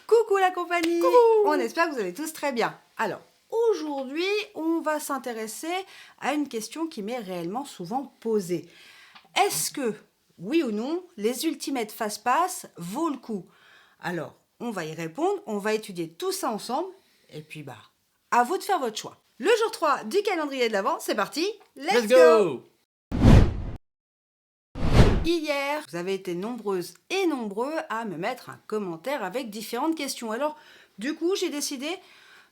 Coucou la compagnie. Coucou. On espère que vous allez tous très bien. Alors, aujourd'hui, on va s'intéresser à une question qui m'est réellement souvent posée. Est-ce que, oui ou non, les Ultimate Fastpass vaut le coup? Alors, on va y répondre, on va étudier tout ça ensemble, et puis à vous de faire votre choix. Le jour 3 du calendrier de l'Avent, c'est parti, let's go! Hier, vous avez été nombreuses et nombreux à me mettre un commentaire avec différentes questions. Alors, du coup, j'ai décidé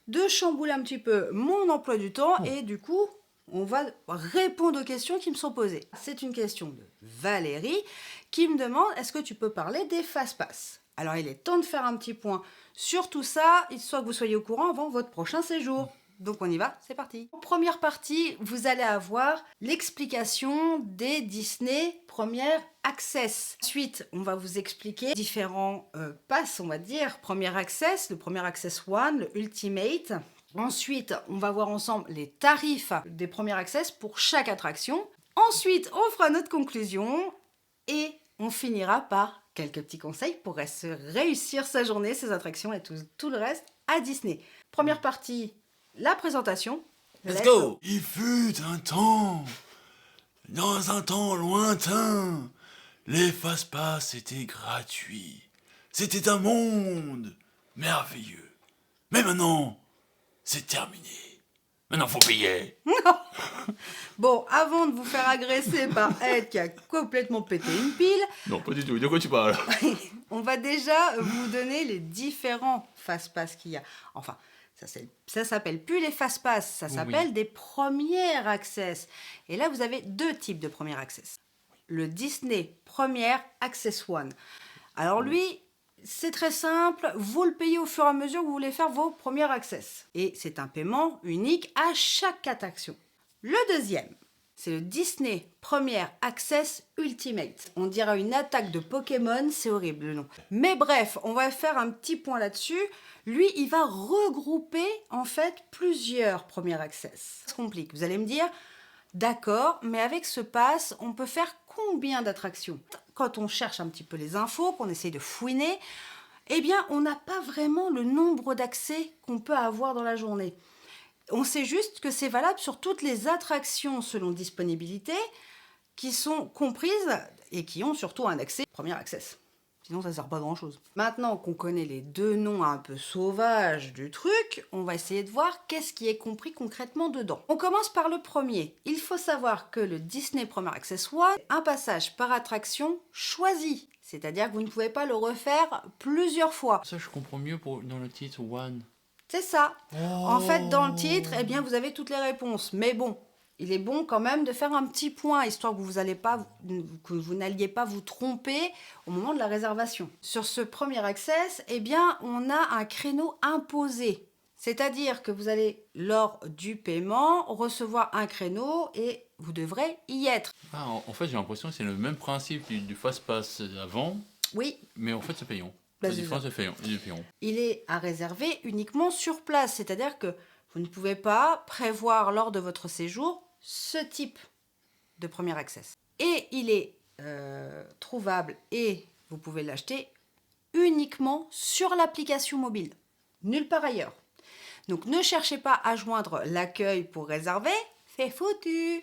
de chambouler un petit peu mon emploi du temps et du coup, on va répondre aux questions qui me sont posées. C'est une question de Valérie qui me demande « Est-ce que tu peux parler des Fastpass ?» Alors, il est temps de faire un petit point sur tout ça, histoire que vous soyez au courant avant votre prochain séjour. Donc on y va, c'est parti. En première partie, vous allez avoir l'explication des Disney Premier Access. Ensuite, on va vous expliquer différents passes, on va dire. Premier Access, le Premier Access One, le Ultimate. Ensuite, on va voir ensemble les tarifs des Premier Access pour chaque attraction. Ensuite, on fera notre conclusion et on finira par quelques petits conseils pour réussir sa journée, ses attractions et tout le reste à Disney. Première partie, la présentation. Let's go! Il fut un temps, dans un temps lointain, les Fastpass étaient gratuits. C'était un monde merveilleux. Mais maintenant, c'est terminé. Maintenant, faut payer. Bon, avant de vous faire agresser par Ed qui a complètement pété une pile, Non, pas du tout. De quoi tu parles? on va déjà vous donner les différents Fastpass qu'il y a. Enfin, ça s'appelle plus les Fastpass, ça s'appelle des Premier Access. Et là, vous avez deux types de Premier Access. Le Disney Premier Access One. Alors lui, c'est très simple, vous le payez au fur et à mesure que vous voulez faire vos premiers access. Et c'est un paiement unique à chaque attraction. Le deuxième, c'est le Disney Premier Access Ultimate. On dirait une attaque de Pokémon, c'est horrible le nom. Mais bref, on va faire un petit point là-dessus. Lui, il va regrouper en fait plusieurs Premier Access. Ça se complique, vous allez me dire, d'accord, mais avec ce pass, on peut faire combien d'attractions? Quand on cherche un petit peu les infos, qu'on essaye de fouiner, eh bien, on n'a pas vraiment le nombre d'accès qu'on peut avoir dans la journée. On sait juste que c'est valable sur toutes les attractions selon disponibilité qui sont comprises et qui ont surtout un accès Premier Access. Sinon, ça ne sert pas à grand-chose. Maintenant qu'on connaît les deux noms un peu sauvages du truc, on va essayer de voir qu'est-ce qui est compris concrètement dedans. On commence par le premier. Il faut savoir que le Disney Premier Access One, un passage par attraction choisi. C'est-à-dire que vous ne pouvez pas le refaire plusieurs fois. Ça, je comprends mieux dans le titre One. C'est ça. En fait, dans le titre, eh bien, vous avez toutes les réponses. Mais bon, il est bon quand même de faire un petit point, histoire que vous n'alliez pas vous tromper au moment de la réservation. Sur ce premier access, eh bien, on a un créneau imposé. C'est-à-dire que vous allez, lors du paiement, recevoir un créneau et vous devrez y être. Ah, en fait, j'ai l'impression que c'est le même principe du Fastpass avant. Oui. Mais en fait, c'est payant. Bah, La différence, c'est payant. Il est à réserver uniquement sur place, c'est-à-dire que vous ne pouvez pas prévoir lors de votre séjour ce type de premier access. Et il est trouvable et vous pouvez l'acheter uniquement sur l'application mobile, nulle part ailleurs. Donc ne cherchez pas à joindre l'accueil pour réserver, c'est foutu.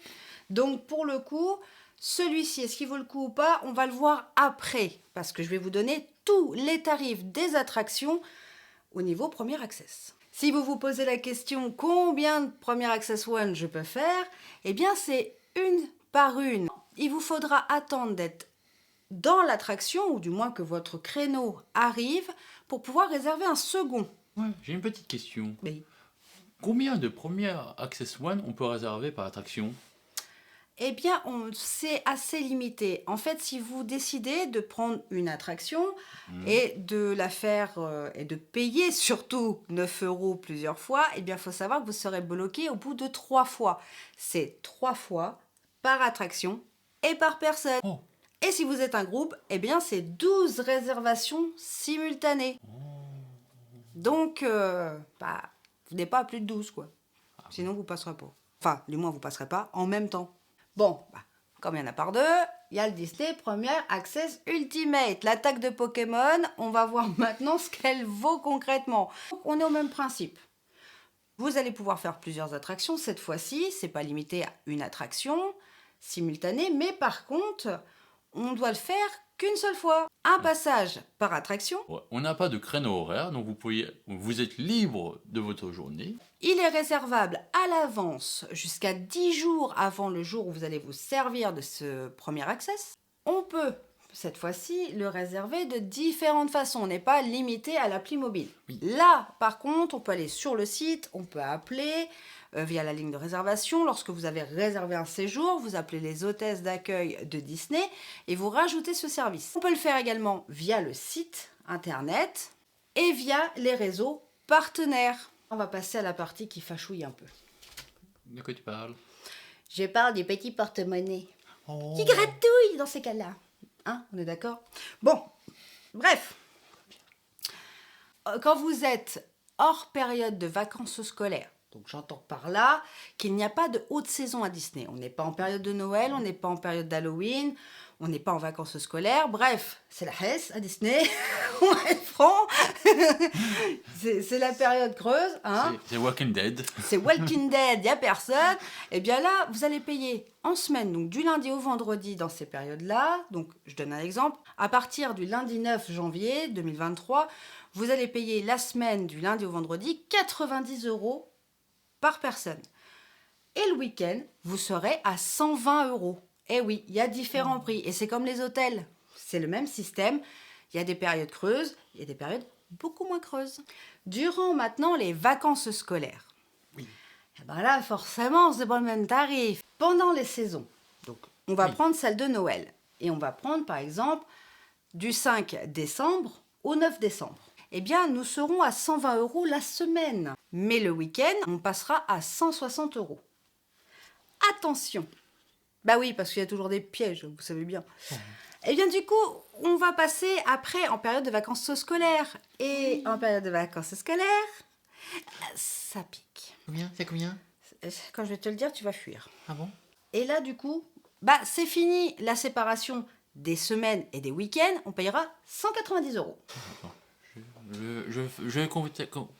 Donc pour le coup, celui-ci, est-ce qu'il vaut le coup ou pas? On va le voir après, parce que je vais vous donner tous les tarifs des attractions au niveau Premier Access. Si vous vous posez la question combien de Premier Access One je peux faire, eh bien c'est une par une. Il vous faudra attendre d'être dans l'attraction, ou du moins que votre créneau arrive, pour pouvoir réserver un second. Ouais, j'ai une petite question. Oui. Combien de Premier Access One on peut réserver par attraction? Eh bien, c'est assez limité. En fait, si vous décidez de prendre une attraction et de la faire et de payer surtout 9 € plusieurs fois, eh bien, il faut savoir que vous serez bloqué au bout de 3 fois. C'est 3 fois par attraction et par personne. Oh. Et si vous êtes un groupe, eh bien, c'est 12 réservations simultanées. Donc, vous n'êtes pas à plus de 12, quoi. Sinon, vous ne passerez pas. Enfin, du moins, vous ne passerez pas en même temps. Bon, comme il y en a par deux, il y a le Disney Premier Access Ultimate. L'attaque de Pokémon, on va voir maintenant ce qu'elle vaut concrètement. On est au même principe. Vous allez pouvoir faire plusieurs attractions. Cette fois-ci, c'est pas limité à une attraction simultanée, mais par contre, on doit le faire qu'une seule fois. Un passage par attraction. Ouais, on n'a pas de créneau horaire, donc vous êtes libre de votre journée. Il est réservable à l'avance jusqu'à 10 jours avant le jour où vous allez vous servir de ce premier access. On peut, cette fois-ci, le réserver de différentes façons. On n'est pas limité à l'appli mobile. Oui. Là, par contre, on peut aller sur le site, on peut appeler via la ligne de réservation. Lorsque vous avez réservé un séjour, vous appelez les hôtesses d'accueil de Disney et vous rajoutez ce service. On peut le faire également via le site internet et via les réseaux partenaires. On va passer à la partie qui fâchouille un peu. De quoi tu parles? Je parle des petits porte-monnaies Oh. qui gratouillent dans ces cas-là. Hein, on est d'accord? Bon, bref. Quand vous êtes hors période de vacances scolaires, donc j'entends par là qu'il n'y a pas de haute saison à Disney. On n'est pas en période de Noël, on n'est pas en période d'Halloween, on n'est pas en vacances scolaires. Bref, c'est la hesse à Disney. On va être franc. c'est la période creuse. Hein. C'est Walking Dead. C'est Walking Dead, il n'y a personne. Et bien là, vous allez payer en semaine, donc du lundi au vendredi dans ces périodes-là. Donc, je donne un exemple. À partir du lundi 9 janvier 2023, vous allez payer la semaine du lundi au vendredi 90 € par personne. Et le week-end, vous serez à 120 €. Eh oui, il y a différents prix. Et c'est comme les hôtels. C'est le même système. Il y a des périodes creuses, il y a des périodes beaucoup moins creuses. Durant maintenant les vacances scolaires. Oui. Et ben là, forcément, c'est pas le même tarif. Pendant les saisons, donc on va prendre celle de Noël. Et on va prendre, par exemple, du 5 décembre au 9 décembre. Eh bien, nous serons à 120 € la semaine. Mais le week-end, on passera à 160 €. Attention. Bah oui, parce qu'il y a toujours des pièges, vous savez bien. Eh bien, du coup, on va passer après en période de vacances scolaires. Et en période de vacances scolaires, ça pique. Combien? C'est combien? Quand je vais te le dire, tu vas fuir. Ah bon? Et là, du coup, bah c'est fini la séparation des semaines et des week-ends. On payera 190 €. Je vais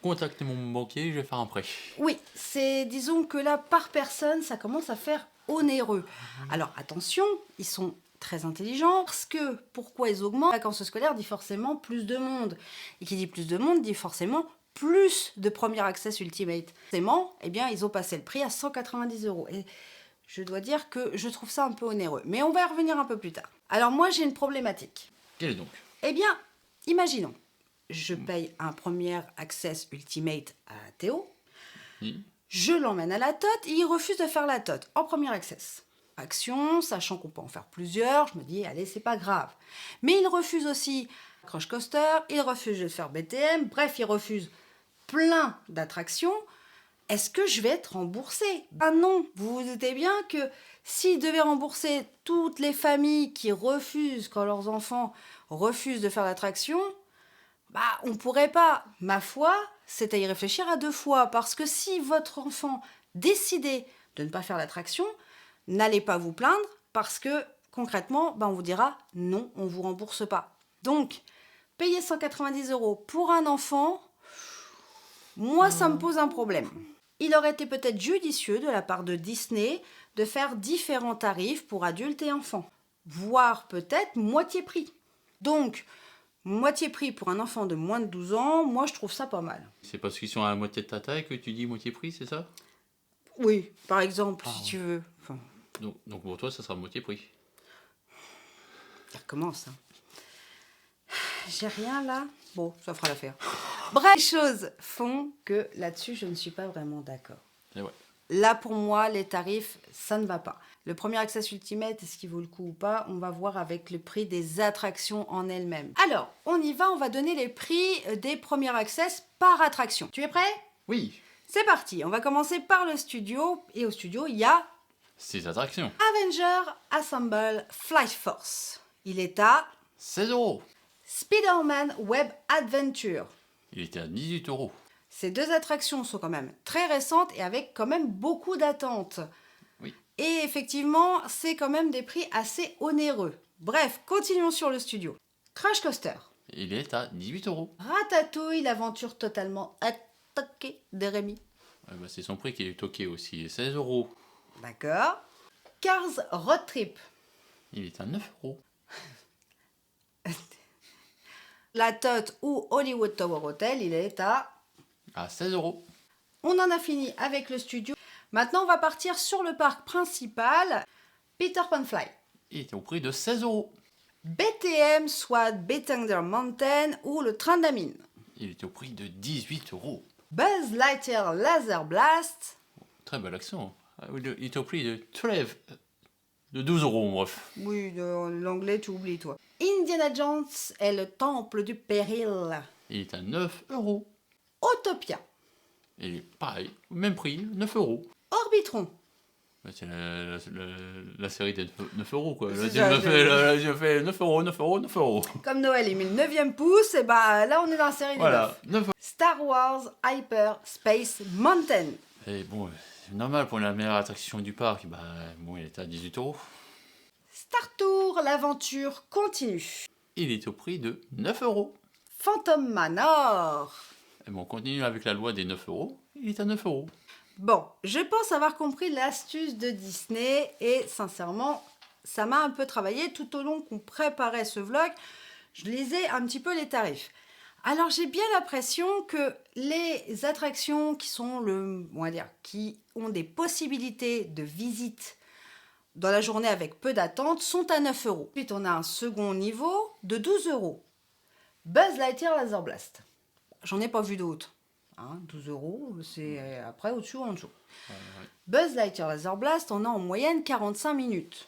contacter mon banquier, je vais faire un prêt. Oui, c'est, disons que là, par personne, ça commence à faire onéreux. Alors, attention, ils sont très intelligents, parce que, pourquoi ils augmentent? Vacances scolaires dit forcément plus de monde. Et qui dit plus de monde, dit forcément plus de Premier Access Ultimate. Forcément, eh bien, ils ont passé le prix à 190 €. Et je dois dire que je trouve ça un peu onéreux. Mais on va y revenir un peu plus tard. Alors, moi, j'ai une problématique. Quel est donc? Eh bien, imaginons, je paye un Premier Access Ultimate à Théo, Oui. je l'emmène à la tote et il refuse de faire la tote en Premier Access. Action, sachant qu'on peut en faire plusieurs, je me dis, allez, c'est pas grave. Mais il refuse aussi Crush Coaster, il refuse de faire BTM, bref, il refuse plein d'attractions. Est-ce que je vais être remboursée? Ah non, vous vous doutez bien que s'il devait rembourser toutes les familles qui refusent, quand leurs enfants refusent de faire l'attraction, bah, on pourrait pas. Ma foi, c'est à y réfléchir à 2 fois. Parce que si votre enfant décidait de ne pas faire l'attraction, n'allez pas vous plaindre parce que concrètement, bah, on vous dira non, on ne vous rembourse pas. Donc, payer 190 € pour un enfant, moi, ça me pose un problème. Il aurait été peut-être judicieux de la part de Disney de faire différents tarifs pour adultes et enfants, voire peut-être moitié prix. Donc, moitié prix pour un enfant de moins de 12 ans, moi je trouve ça pas mal. C'est parce qu'ils sont à la moitié de ta taille que tu dis moitié prix, c'est ça? Oui, par exemple, Ah, si ouais. tu veux. Enfin, Donc pour toi, ça sera moitié prix. ça recommence. Hein. J'ai rien là. Bon, ça fera l'affaire. Bref, les choses font que là-dessus, je ne suis pas vraiment d'accord. Et ouais. Là, pour moi, les tarifs, ça ne va pas. Le Premier Access Ultimate, est-ce qu'il vaut le coup ou pas? On va voir avec le prix des attractions en elles-mêmes. Alors, on y va, on va donner les prix des Premier Access par attraction. Tu es prêt? Oui. C'est parti, on va commencer par le studio. Et au studio, il y a Ces attractions. Avenger Assemble Flight Force. Il est à 16 €. Spider-Man Web Adventure. Il était à 18 €. Ces deux attractions sont quand même très récentes et avec quand même beaucoup d'attentes. Oui. Et effectivement, c'est quand même des prix assez onéreux. Bref, continuons sur le studio. Crash Coaster. Il est à 18 euros. Ratatouille, l'aventure totalement attaquée de Rémi. C'est son prix qui est toqué aussi, 16 euros. D'accord. Cars Road Trip. Il est à 9 euros. La Tote ou Hollywood Tower Hotel, il est à 16 euros. On en a fini avec le studio. Maintenant, on va partir sur le parc principal, Peter Pan Fly. Il est au prix de 16 euros. BTM, soit Thunder Mountain ou le train de la mine. Il est au prix de 18 euros. Buzz Lightyear Laser Blast. Très bel accent. Il est au prix de 12, de 12 euros, bref. Oui, l'anglais, tu oublies, toi. Indiana Jones et le temple du péril. Il est à 9 euros. Autopia. Il est pareil, même prix, 9 euros. Orbitron. C'est la série des 9 euros, quoi. C'est Là, ça, j'ai fait 9 euros, 9 euros, 9 euros. Comme Noël est mis le 9e pouce, et bah là, on est dans la série des Voilà, 9. 9 euros. Star Wars Hyper Space Mountain. Et bon, c'est normal pour la meilleure attraction du parc. Bah, bon, il est à 18 euros. Star Tour, l'aventure continue. Il est au prix de 9 euros. Phantom Manor. Et bon, on continue avec la loi des 9 euros. Il est à 9 euros. Bon, je pense avoir compris l'astuce de Disney et sincèrement, ça m'a un peu travaillé tout au long qu'on préparait ce vlog. Je lisais un petit peu les tarifs. Alors j'ai bien l'impression que les attractions qui sont qui ont des possibilités de visite dans la journée avec peu d'attente sont à 9 euros. Ensuite, on a un second niveau de 12 euros. Buzz Lightyear Laser Blast. J'en ai pas vu d'autres. 12 euros, c'est après au-dessus ou en dessous. Buzz Lightyear Laser Blast, on a en moyenne 45 minutes.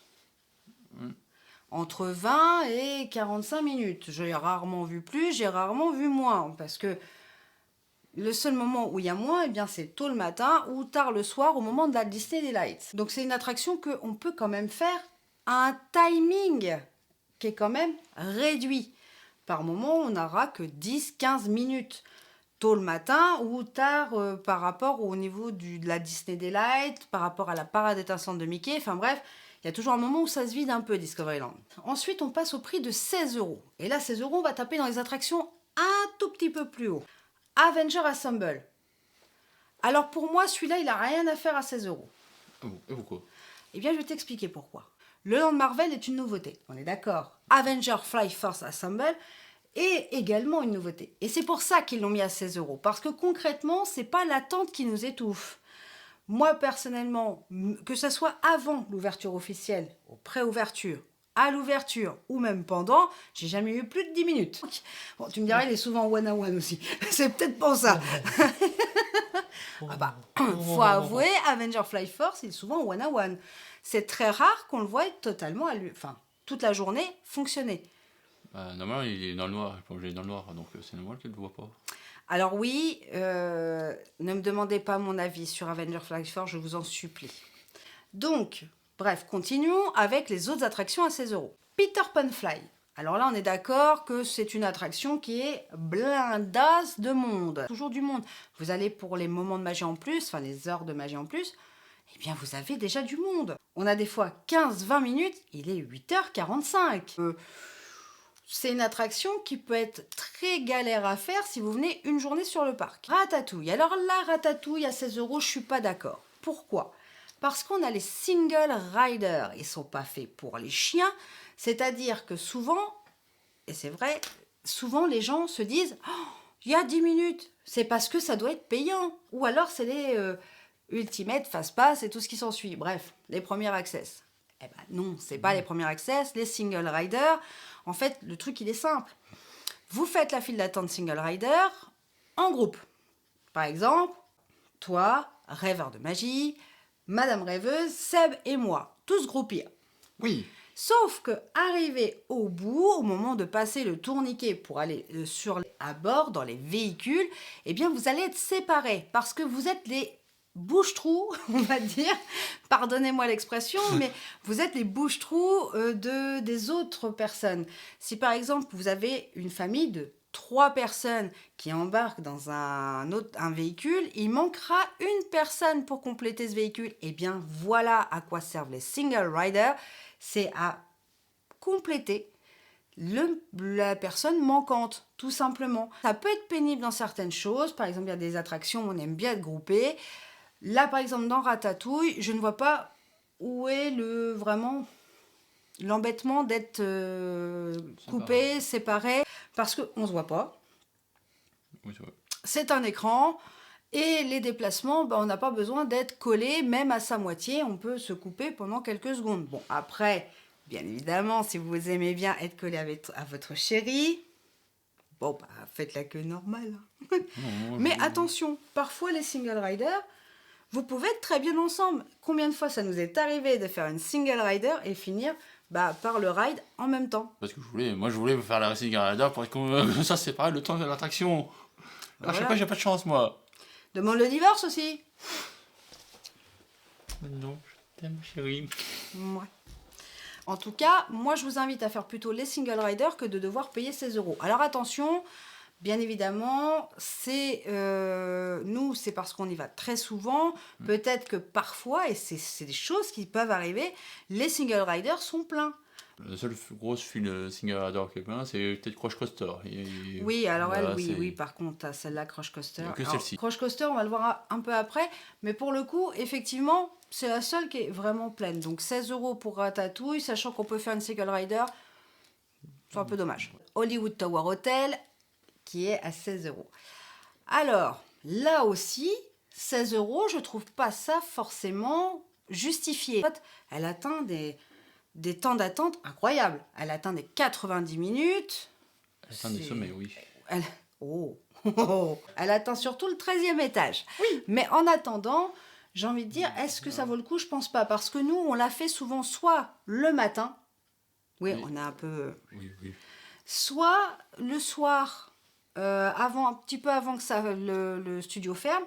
Entre 20 et 45 minutes. J'ai rarement vu plus, j'ai rarement vu moins. Parce que le seul moment où il y a moins, c'est tôt le matin ou tard le soir au moment de la Disney Delights. Donc c'est une attraction qu'on peut quand même faire à un timing qui est quand même réduit. Par moment, on n'aura que 10-15 minutes. Tôt le matin ou tard par rapport au niveau de la Disney Delight, par rapport à la parade étincelante de Mickey. Enfin bref, il y a toujours un moment où ça se vide un peu, Discoveryland. Ensuite, on passe au prix de 16 euros. Et là, 16 euros, on va taper dans les attractions un tout petit peu plus haut. Avenger Assemble. Alors pour moi, celui-là, il n'a rien à faire à 16 euros. Et pourquoi? Eh bien, je vais t'expliquer pourquoi. Le Land Marvel est une nouveauté, on est d'accord. Avenger Fly Force Assemble est également une nouveauté. Et c'est pour ça qu'ils l'ont mis à 16 euros. Parce que concrètement, c'est pas l'attente qui nous étouffe. Moi, personnellement, que ce soit avant l'ouverture officielle, au pré-ouverture, à l'ouverture ou même pendant, j'ai jamais eu plus de 10 minutes. Bon, tu me diras, il est souvent one-on-one aussi. C'est peut-être pour ça. Faut avouer, Avenger Fly Force, il est souvent one-on-one. C'est très rare qu'on le voie totalement, toute la journée, fonctionner. Normalement, il est dans le noir, plongé dans le noir, donc c'est normal qu'il ne le voit pas. Alors oui, ne me demandez pas mon avis sur Avenger Fly Force, je vous en supplie. Donc, bref, continuons avec les autres attractions à 16 euros. Peter Pan Fly. Alors là, on est d'accord que c'est une attraction qui est blindasse de monde. Toujours du monde. Vous allez pour les moments de magie en plus, enfin les heures de magie en plus, eh bien vous avez déjà du monde. On a des fois 15-20 minutes, il est 8h45. C'est une attraction qui peut être très galère à faire si vous venez une journée sur le parc. Ratatouille. Alors là, Ratatouille à 16 euros, je suis pas d'accord. Pourquoi ? Parce qu'on a les single riders. Ils sont pas faits pour les chiens. C'est-à-dire que souvent, et c'est vrai, souvent les gens se disent oh, il y a 10 minutes, c'est parce que ça doit être payant. Ou alors c'est les Ultimate, Fast Pass et tout ce qui s'ensuit. Bref, les premiers access. Eh ben non, c'est pas les premiers access, les single riders. En fait, le truc, il est simple. Vous faites la file d'attente single rider en groupe. Par exemple, toi, rêveur de magie, Madame Rêveuse, Seb et moi, tous groupés. Oui. Sauf que, arrivé au bout, au moment de passer le tourniquet pour aller à bord, dans les véhicules, eh bien, vous allez être séparés parce que vous êtes les bouche-trous, on va dire, pardonnez-moi l'expression, mais vous êtes les bouche-trous des autres personnes. Si par exemple, vous avez une famille de 3 personnes qui embarquent dans un véhicule, il manquera une personne pour compléter ce véhicule. Eh bien, voilà à quoi servent les single riders. C'est à compléter la personne manquante, tout simplement. Ça peut être pénible dans certaines choses. Par exemple, il y a des attractions où on aime bien être groupé. Là, par exemple, dans Ratatouille, je ne vois pas où est vraiment l'embêtement d'être coupé, séparé, parce qu'on ne se voit pas. Oui, c'est vrai. C'est un écran. Et les déplacements, on n'a pas besoin d'être collé, même à sa moitié. On peut se couper pendant quelques secondes. Bon, après... Bien évidemment, si vous aimez bien être collé à votre chéri, bon, faites la queue normale. Mais attention, parfois les single riders, vous pouvez être très bien ensemble. Combien de fois ça nous est arrivé de faire une single rider et finir par le ride en même temps? Parce que je voulais faire la single rider pour qu'on ça sépare le temps de l'attraction. À chaque fois, j'ai pas de chance, moi. Demande le divorce aussi. Non, je t'aime, chérie. Ouais. En tout cas, moi, je vous invite à faire plutôt les single riders que de devoir payer 16 €. Alors attention, bien évidemment, nous, c'est parce qu'on y va très souvent. Peut-être que parfois, et c'est des choses qui peuvent arriver, les single riders sont pleins. La seule grosse file single rider qui est plein, c'est peut-être Crush Coaster. Oui, alors voilà, oui, par contre, celle-là, Crush Coaster. Il y a que Alors, celle-ci. Crush Coaster, on va le voir un peu après, mais pour le coup, effectivement, c'est la seule qui est vraiment pleine. Donc 16 € pour Ratatouille, sachant qu'on peut faire une single rider, c'est un peu dommage. Hollywood Tower Hotel, qui est à 16 €. Alors, là aussi, 16 €, je trouve pas ça forcément justifié. Elle atteint des temps d'attente incroyables. Elle atteint des 90 minutes. Elle atteint des sommets, oui. Elle atteint surtout le 13e étage. Oui. Mais en attendant, j'ai envie de dire, est-ce que ça vaut le coup? Je pense pas. Parce que nous, on l'a fait souvent soit le matin. Oui, on a un peu... Oui. Soit le soir, un petit peu avant que le studio ferme.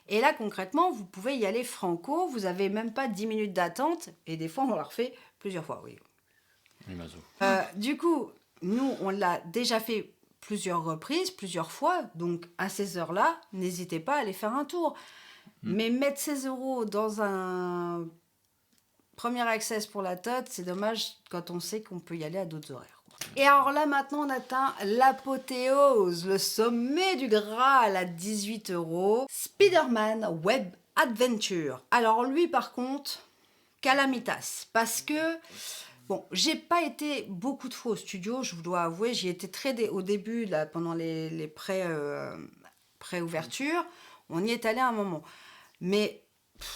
Et là, concrètement, vous pouvez y aller franco. Vous n'avez même pas 10 minutes d'attente. Et des fois, on l'a refait plusieurs fois, oui. Du coup, nous, on l'a déjà fait plusieurs reprises, plusieurs fois. Donc, à ces heures-là, n'hésitez pas à aller faire un tour. Mais mettre 16 € dans un premier access pour la TOT, c'est dommage quand on sait qu'on peut y aller à d'autres horaires. Et alors là, maintenant, on atteint l'apothéose, le sommet du Graal à 18 €. Spider-Man Web Adventure. Alors lui, par contre, calamitas. Parce que, bon, j'ai pas été beaucoup de fois au studio, je vous dois avouer. J'y étais au début, là, pendant les pré-ouvertures. On y est allé un moment. Mais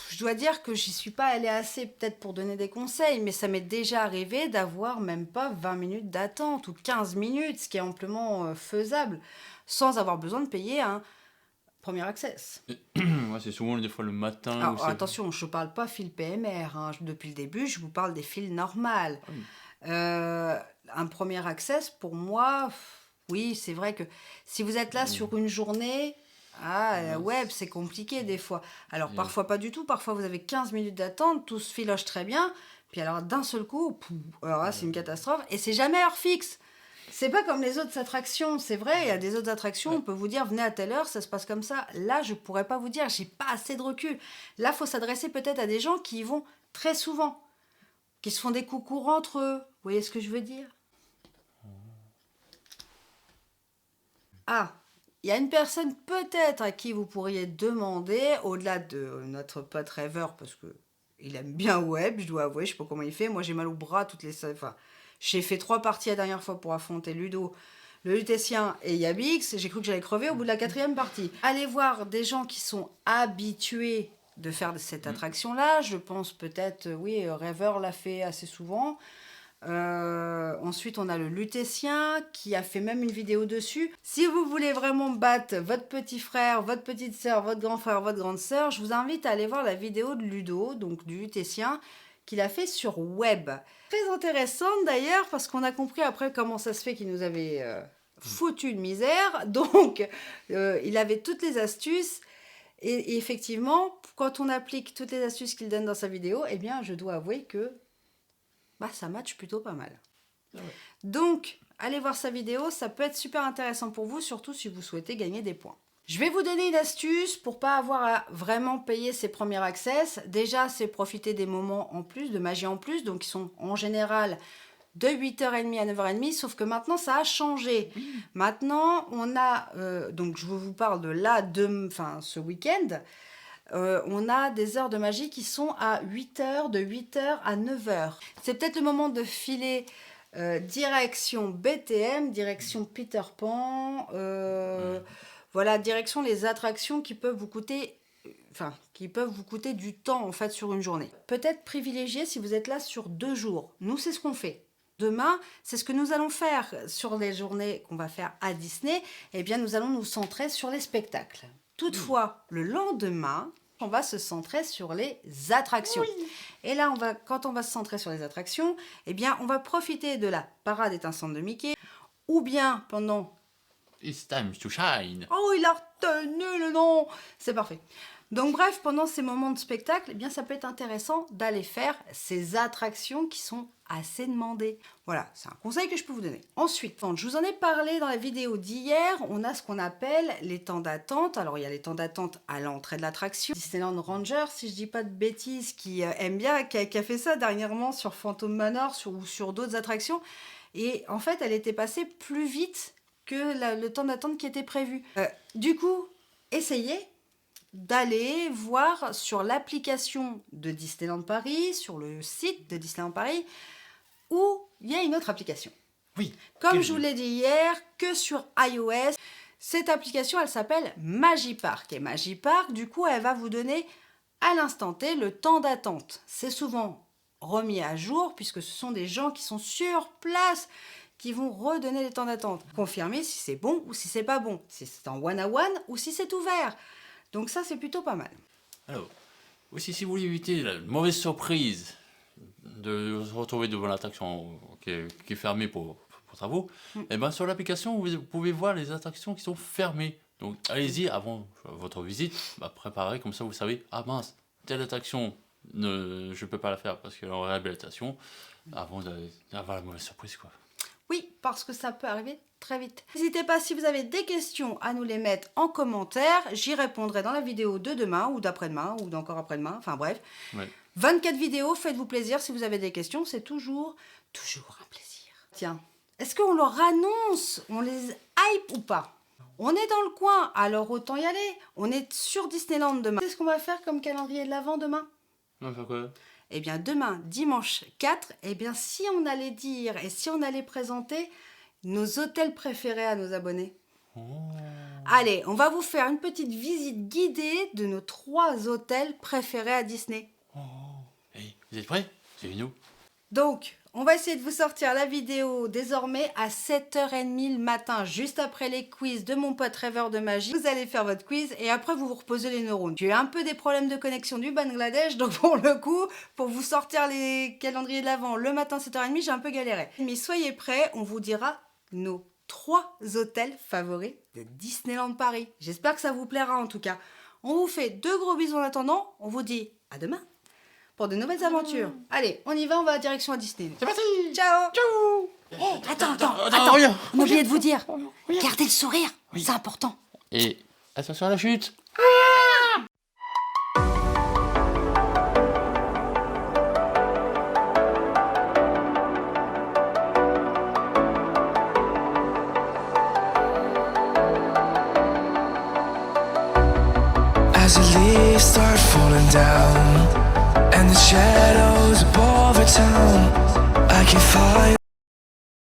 je dois dire que j'y suis pas allée assez peut-être pour donner des conseils, mais ça m'est déjà arrivé d'avoir même pas 20 minutes d'attente ou 15 minutes, ce qui est amplement faisable, sans avoir besoin de payer un premier access. Ouais, c'est souvent des fois le matin. Alors, attention, je ne parle pas fil PMR. Depuis le début, je vous parle des fils normales. Oui. Un premier access, pour moi, oui, c'est vrai que si vous êtes là sur une journée... web, c'est compliqué des fois. Alors, parfois pas du tout. Parfois, vous avez 15 minutes d'attente, tout se filoche très bien. Puis alors, d'un seul coup, alors là, c'est une catastrophe. Et c'est jamais heure fixe. C'est pas comme les autres attractions. C'est vrai, il y a des autres attractions, on peut vous dire, venez à telle heure, ça se passe comme ça. Là, je pourrais pas vous dire, j'ai pas assez de recul. Là, faut s'adresser peut-être à des gens qui y vont très souvent, qui se font des coucous entre eux. Vous voyez ce que je veux dire? Il y a une personne peut-être à qui vous pourriez demander, au-delà de notre pote rêveur, parce que il aime bien web, je dois avouer, je sais pas comment il fait. Moi, j'ai mal au bras j'ai fait 3 parties la dernière fois pour affronter Ludo, le Lutétien et Yabix. J'ai cru que j'allais crever au bout de la 4e partie. Allez voir des gens qui sont habitués de faire cette attraction-là. Je pense peut-être, Rêveur l'a fait assez souvent. Ensuite, on a le Lutétien qui a fait même une vidéo dessus. Si vous voulez vraiment battre votre petit frère, votre petite sœur, votre grand frère, votre grande sœur, je vous invite à aller voir la vidéo de Ludo, donc du Lutétien, qu'il a fait sur web. Très intéressante d'ailleurs, parce qu'on a compris après comment ça se fait qu'il nous avait foutu de misère. Donc, il avait toutes les astuces. Et effectivement, quand on applique toutes les astuces qu'il donne dans sa vidéo, eh bien, je dois avouer que ça match plutôt pas mal. Ah ouais. Donc, allez voir sa vidéo, ça peut être super intéressant pour vous, surtout si vous souhaitez gagner des points. Je vais vous donner une astuce pour pas avoir à vraiment payer ses premiers access. Déjà, c'est profiter des moments en plus, de magie en plus, donc ils sont en général de 8h30 à 9h30, sauf que maintenant, ça a changé. Maintenant, on a, donc je vous parle de là, ce week-end, on a des heures de magie qui sont à 8h, de 8h à 9h. C'est peut-être le moment de filer direction BTM, direction Peter Pan, voilà, direction les attractions qui peuvent vous coûter, du temps en fait sur une journée. Peut-être privilégier si vous êtes là sur 2 jours. Nous, c'est ce qu'on fait. Demain, c'est ce que nous allons faire sur les journées qu'on va faire à Disney. Eh bien, nous allons nous centrer sur les spectacles. Toutefois, le lendemain, on va se centrer sur les attractions. Oui. Et là, quand on va se centrer sur les attractions, eh bien, on va profiter de la parade étincelante de Mickey, ou bien pendant... It's time to shine. Oh, il a retenu le nom. C'est parfait. Donc bref, pendant ces moments de spectacle, eh bien, ça peut être intéressant d'aller faire ces attractions qui sont assez demandées. Voilà, c'est un conseil que je peux vous donner. Ensuite, je vous en ai parlé dans la vidéo d'hier, on a ce qu'on appelle les temps d'attente. Alors, il y a les temps d'attente à l'entrée de l'attraction. Disneyland Ranger, si je dis pas de bêtises, qui aime bien, qui a fait ça dernièrement sur Phantom Manor ou sur d'autres attractions. Et en fait, elle était passée plus vite que le temps d'attente qui était prévu. Du coup, essayez d'aller voir sur l'application de Disneyland Paris, sur le site de Disneyland Paris, où il y a une autre application. Oui. Comme je vous l'ai dit hier, que sur iOS, cette application, elle s'appelle Magipark. Et Magipark, du coup, elle va vous donner à l'instant T le temps d'attente. C'est souvent remis à jour, puisque ce sont des gens qui sont sur place, qui vont redonner les temps d'attente. Confirmer si c'est bon ou si c'est pas bon, si c'est en one-à-one ou si c'est ouvert. Donc ça, c'est plutôt pas mal. Alors, aussi, si vous voulez éviter la mauvaise surprise de se retrouver devant l'attraction qui est fermée pour travaux, et ben sur l'application, vous pouvez voir les attractions qui sont fermées. Donc, allez-y, avant votre visite, préparez, comme ça, vous savez, ah mince, telle attraction, je ne peux pas la faire parce qu'elle est en réhabilitation, avant d'avoir la mauvaise surprise, quoi. Oui, parce que ça peut arriver très vite. N'hésitez pas, si vous avez des questions, à nous les mettre en commentaire. J'y répondrai dans la vidéo de demain ou d'après-demain ou d'encore après-demain. Enfin bref. Ouais. 24 vidéos, faites-vous plaisir. Si vous avez des questions, c'est toujours un plaisir. Tiens, est-ce qu'on leur annonce, on les hype ou pas? On est dans le coin, alors autant y aller. On est sur Disneyland demain. C'est ce qu'on va faire comme calendrier de l'Avent demain? On va faire quoi? Eh bien, demain, dimanche 4, eh bien, si on allait dire et si on allait présenter nos hôtels préférés à nos abonnés. Oh. Allez, on va vous faire une petite visite guidée de nos 3 hôtels préférés à Disney. Oh. Hey, vous êtes prêts? Suivez-nous. Donc, on va essayer de vous sortir la vidéo désormais à 7h30 le matin, juste après les quiz de mon pote rêveur de magie. Vous allez faire votre quiz et après vous vous reposez les neurones. J'ai eu un peu des problèmes de connexion du Bangladesh, donc pour le coup, pour vous sortir les calendriers de l'Avent le matin 7h30, j'ai un peu galéré. Mais soyez prêts, on vous dira nos 3 hôtels favoris de Disneyland Paris. J'espère que ça vous plaira en tout cas. On vous fait 2 gros bisous en attendant, on vous dit à demain pour de nouvelles aventures. Allez, on y va, on va à direction à Disney. C'est parti. Ciao. Ciao. Oh, attends. On a oublié de vous dire. Gardez le sourire, c'est important. Et attention à la chute. As the leaves start falling down and the shadows above the town, I can find